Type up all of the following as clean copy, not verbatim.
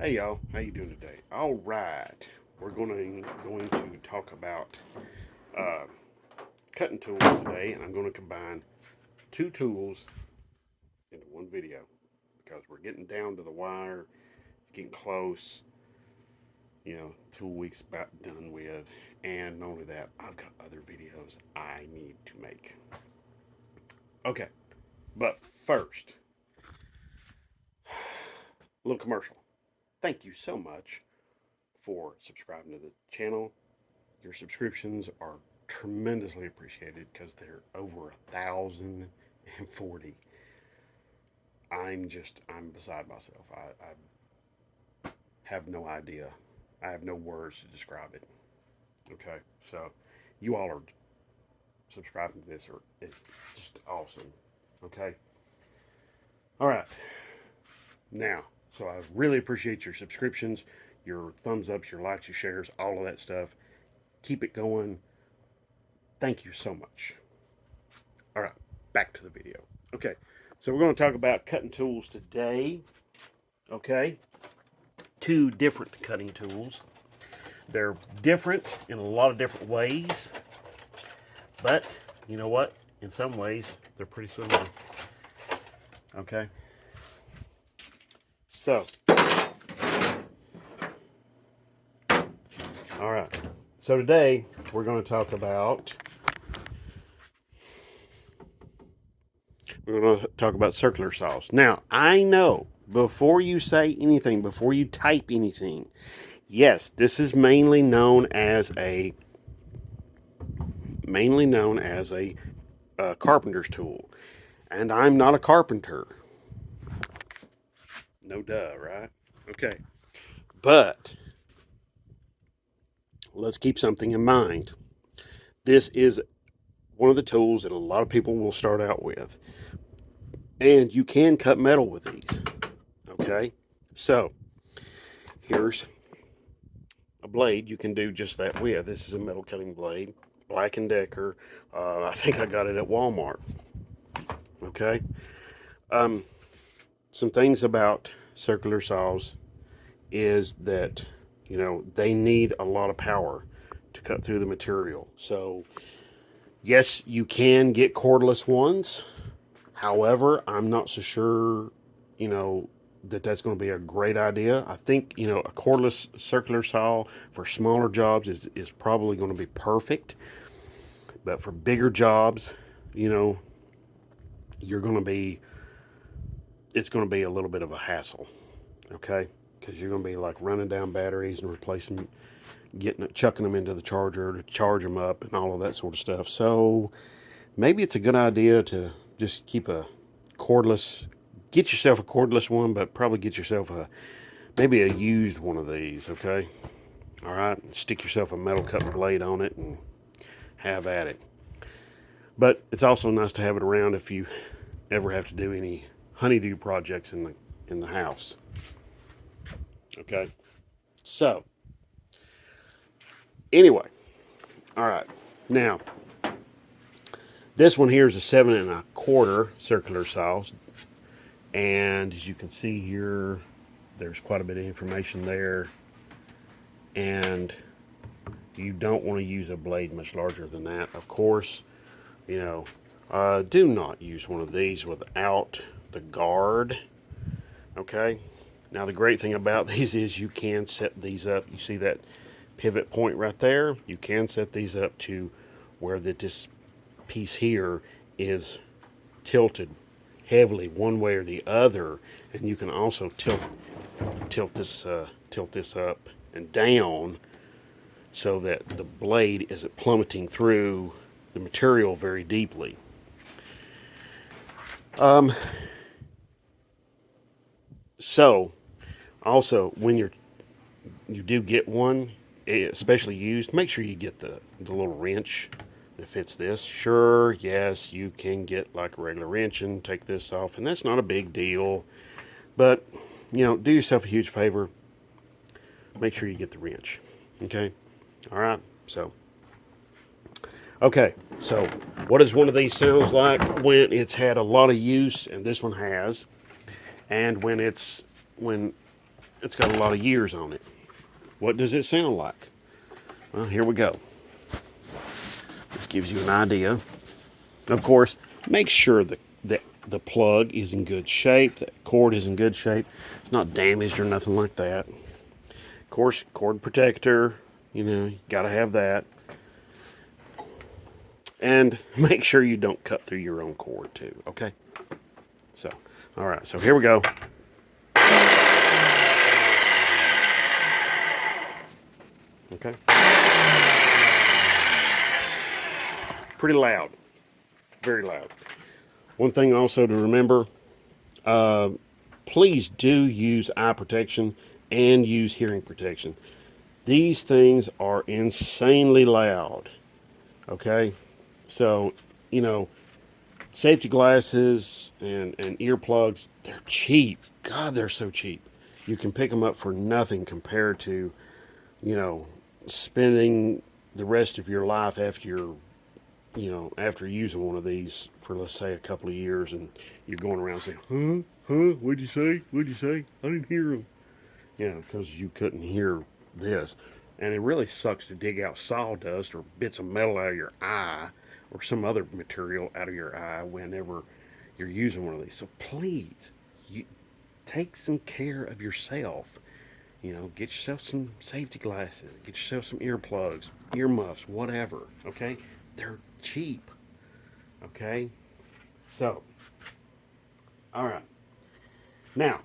Hey y'all, how you doing today? All right, we're going to talk about uh, cutting tools today, and I'm going to combine two tools into one video because we're getting down to the wire. It's getting close. 2 weeks about done with, and not only that, I've got other videos I need to make. Okay, but first, a little commercial. Thank you so much for subscribing to the channel. Your subscriptions are tremendously appreciated because they're over 1,040. I'm beside myself. I have no idea. I have no words to describe it. Okay, so you all are subscribing to this, or it's just awesome. Okay, all right. Now, so I really appreciate your subscriptions, your thumbs ups, your likes, your shares, all of that stuff. Keep it going. Thank you so much. All right, back to the video. Okay, so we're going to talk about cutting tools today. Okay, two different cutting tools. They're different in a lot of different ways, but you know what? In some ways, they're pretty similar. Okay, so all right. So today we're going to talk about circular saws. Now, I know before you say anything, before you type anything, yes, this is mainly known as a carpenter's tool, and I'm not a carpenter. No duh, right? Okay, but let's keep something in mind. This is one of the tools that a lot of people will start out with, and you can cut metal with these. Okay, so here's a blade you can do just that with. This is a metal cutting blade, Black & Decker. I think I got it at Walmart. Okay. Some things about circular saws is that, they need a lot of power to cut through the material. So, yes, you can get cordless ones. However, I'm not so sure, that's going to be a great idea. I think, a cordless circular saw for smaller jobs is probably going to be perfect. But for bigger jobs, you're going to be, it's going to be a little bit of a hassle. Okay. Because you're going to be like running down batteries and replacing, chucking them into the charger to charge them up and all of that sort of stuff. So maybe it's a good idea to just get yourself a cordless one, but probably get yourself maybe a used one of these. Okay. All right. Stick yourself a metal cutting blade on it and have at it. But it's also nice to have it around if you ever have to do any honeydew projects in the house. Okay. So anyway, all right. Now this one here is a 7 1/4 circular saw, and as you can see here, there's quite a bit of information there, and you don't want to use a blade much larger than that. Of course, do not use one of these without the guard. Okay. Now the great thing about these is you can set these up. You see that pivot point right there? You can set these up to where this piece here is tilted heavily one way or the other, and you can also tilt this up and down so that the blade isn't plummeting through the material very deeply. So also when you do get one, especially used, make sure you get the little wrench that fits this. Sure, yes, you can get like a regular wrench and take this off, and that's not a big deal, but do yourself a huge favor, make sure you get the wrench. Okay. All right. So what does one of these sounds like when it's had a lot of use, and this one has, and when It's got a lot of years on it. What does it sound like? Well, here we go. This gives you an idea. Of course, make sure the plug is in good shape, the cord is in good shape. It's not damaged or nothing like that. Of course, cord protector, you got to have that. And make sure you don't cut through your own cord too, okay? So, all right, so here we go. Okay. Pretty loud, very loud. One thing also to remember, please do use eye protection and use hearing protection. These things are insanely loud, okay? So, safety glasses and earplugs, they're cheap. God, they're so cheap. You can pick them up for nothing compared to, spending the rest of your life after using one of these for, let's say, a couple of years, and you're going around saying, what'd you say? What'd you say? I didn't hear them. Because you couldn't hear this. And it really sucks to dig out sawdust or bits of metal out of your eye or some other material out of your eye whenever you're using one of these. So please, take some care of yourself. Get yourself some safety glasses, get yourself some earplugs, earmuffs, whatever. Okay? They're cheap. Okay? So, all right. Now,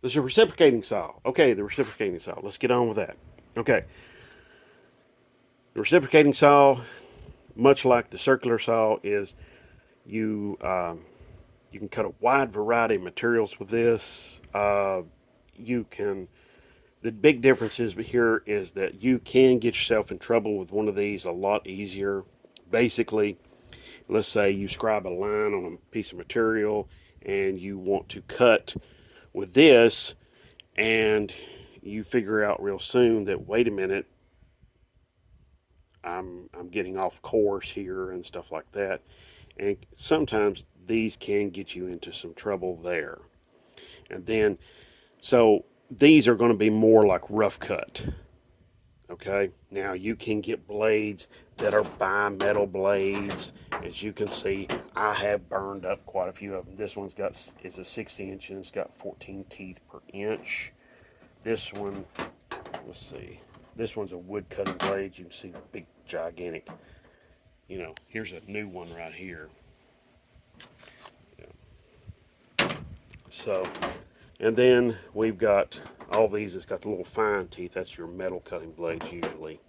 this is a reciprocating saw. Okay, the reciprocating saw. Let's get on with that. Okay. The reciprocating saw, much like the circular saw, is you can cut a wide variety of materials with this. You can. The big difference is here is that you can get yourself in trouble with one of these a lot easier. Basically, let's say you scribe a line on a piece of material and you want to cut with this, and you figure out real soon that, wait a minute, I'm getting off course here and stuff like that. And sometimes these can get you into some trouble there. And then, so these are going to be more like rough cut. Okay, now you can get blades that are bimetal blades. As you can see, I have burned up quite a few of them. This one's is a 6" and it's got 14 teeth per inch. This one, let's see, this one's a wood cutting blade. You can see big, gigantic. Here's a new one right here. So, and then we've got all these. It's got the little fine teeth. That's your metal cutting blades usually.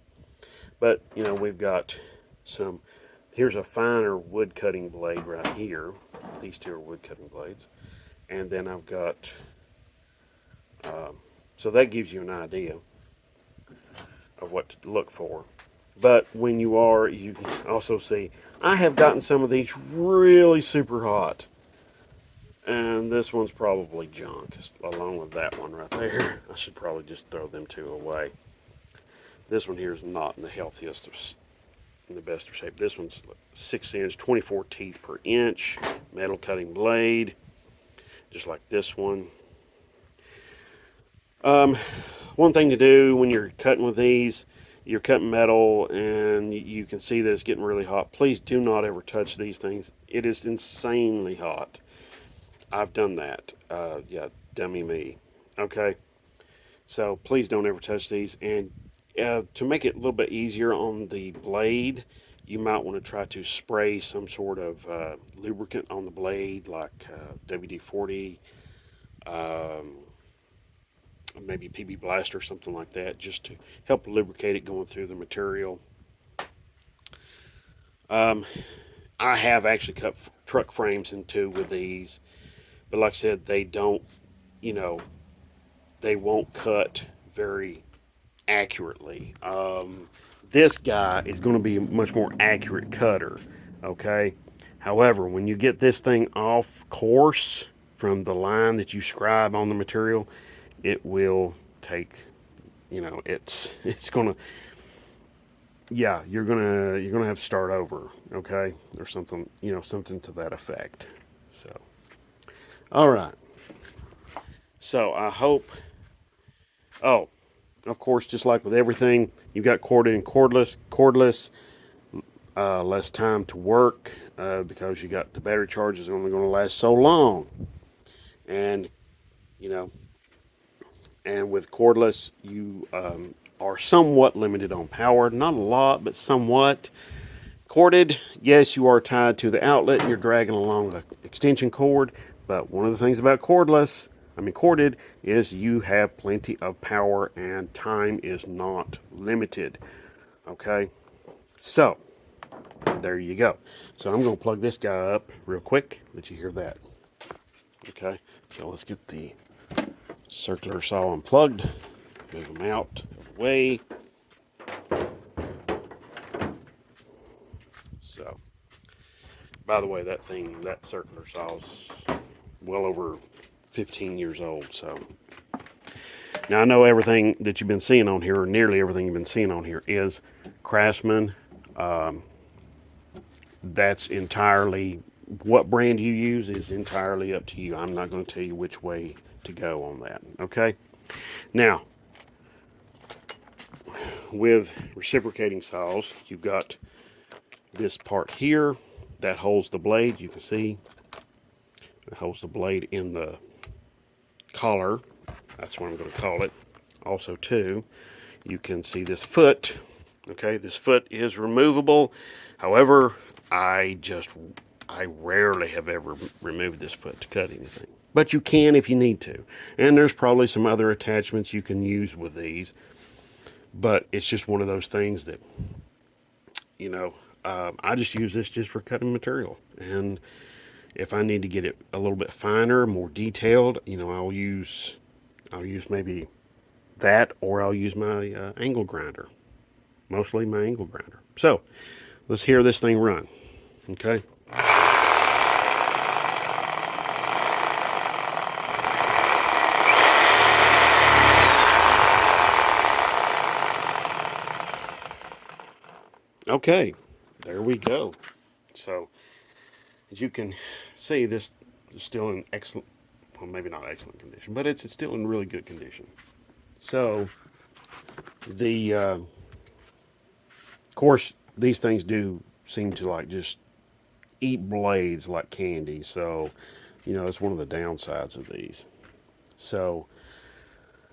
But, we've got some. Here's a finer wood cutting blade right here. These two are wood cutting blades. And then I've got, so that gives you an idea of what to look for. But when you can also see, I have gotten some of these really super hot. And this one's probably junk, along with that one right there. I should probably just throw them two away. This one here is not in the healthiest, in the best of shape. This one's 6", 24 teeth per inch, metal cutting blade, just like this one. One thing to do when you're cutting with these, you're cutting metal and you can see that it's getting really hot. Please do not ever touch these things. It is insanely hot. I've done that. Dummy me. Okay. So please don't ever touch these. And to make it a little bit easier on the blade, you might want to try to spray some sort of lubricant on the blade, like WD-40, maybe PB Blast or something like that, just to help lubricate it going through the material. I have actually cut truck frames in two with these, but like I said, they don't, they won't cut very accurately. This guy is going to be a much more accurate cutter, okay? However, when you get this thing off course from the line that you scribe on the material, it will take, it's going to, yeah, you're gonna have to start over, okay, or something, something to that effect. So, all right. So I hope, oh, of course, just like with everything, you've got corded and cordless. Cordless, less time to work because you got the battery charge is only going to last so long. And, you know, and with cordless, you are somewhat limited on power. Not a lot, but somewhat. Corded, yes, you are tied to the outlet and you're dragging along the extension cord. But one of the things about corded, is you have plenty of power and time is not limited. Okay, so there you go. So I'm going to plug this guy up real quick. Let you hear that. Okay, so let's get the circular saw unplugged. Move them out of the way. So, by the way, that circular saw's well over 15 years old. So now I know everything that you've been seeing on here, or nearly everything you've been seeing on here, is Craftsman. That's entirely, what brand you use is entirely up to you. I'm not going to tell you which way to go on that. Okay. Now, with reciprocating saws, you've got this part here that holds the blade. You can see it holds the blade in the collar. That's what I'm going to call it. Also, too, you can see this foot. Okay, this foot is removable. However, I rarely have ever removed this foot to cut anything. But you can if you need to. And there's probably some other attachments you can use with these. But it's just one of those things that, you know, I just use this just for cutting material. And if I need to get it a little bit finer, more detailed, you know, I'll use maybe that, or I'll use my angle grinder. Mostly my angle grinder. So let's hear this thing run. Okay. Okay, there we go. So as you can see, this is still in excellent, well, maybe not excellent condition, but it's still in really good condition. So of course, these things do seem to like just eat blades like candy. So, you know, it's one of the downsides of these. So,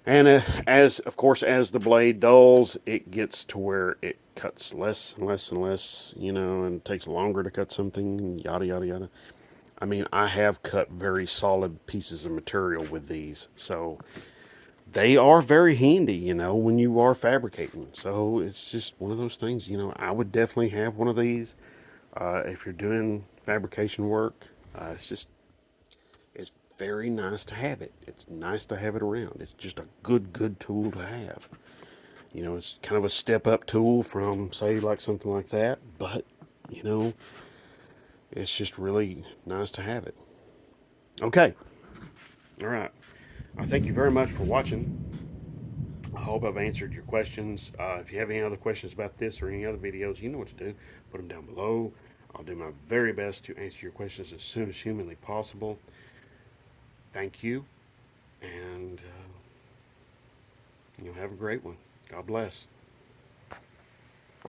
and as of course, as the blade dulls, it gets to where it cuts less and less and less, you know, and it takes longer to cut something, yada, yada, yada. I mean, I have cut very solid pieces of material with these. So they are very handy, you know, when you are fabricating. So it's just one of those things, you know, I would definitely have one of these if you're doing fabrication work. It's very nice to have it. It's nice to have it around. It's just a good tool to have. You know, it's kind of a step up tool from, say, like something like that, but, you know, it's just really nice to have it. Okay. All right. I thank you very much for watching. I hope I've answered your questions. If you have any other questions about this or any other videos, you know what to do. Put them down below. I'll do my very best to answer your questions as soon as humanly possible. Thank you, and you have a great one. God bless.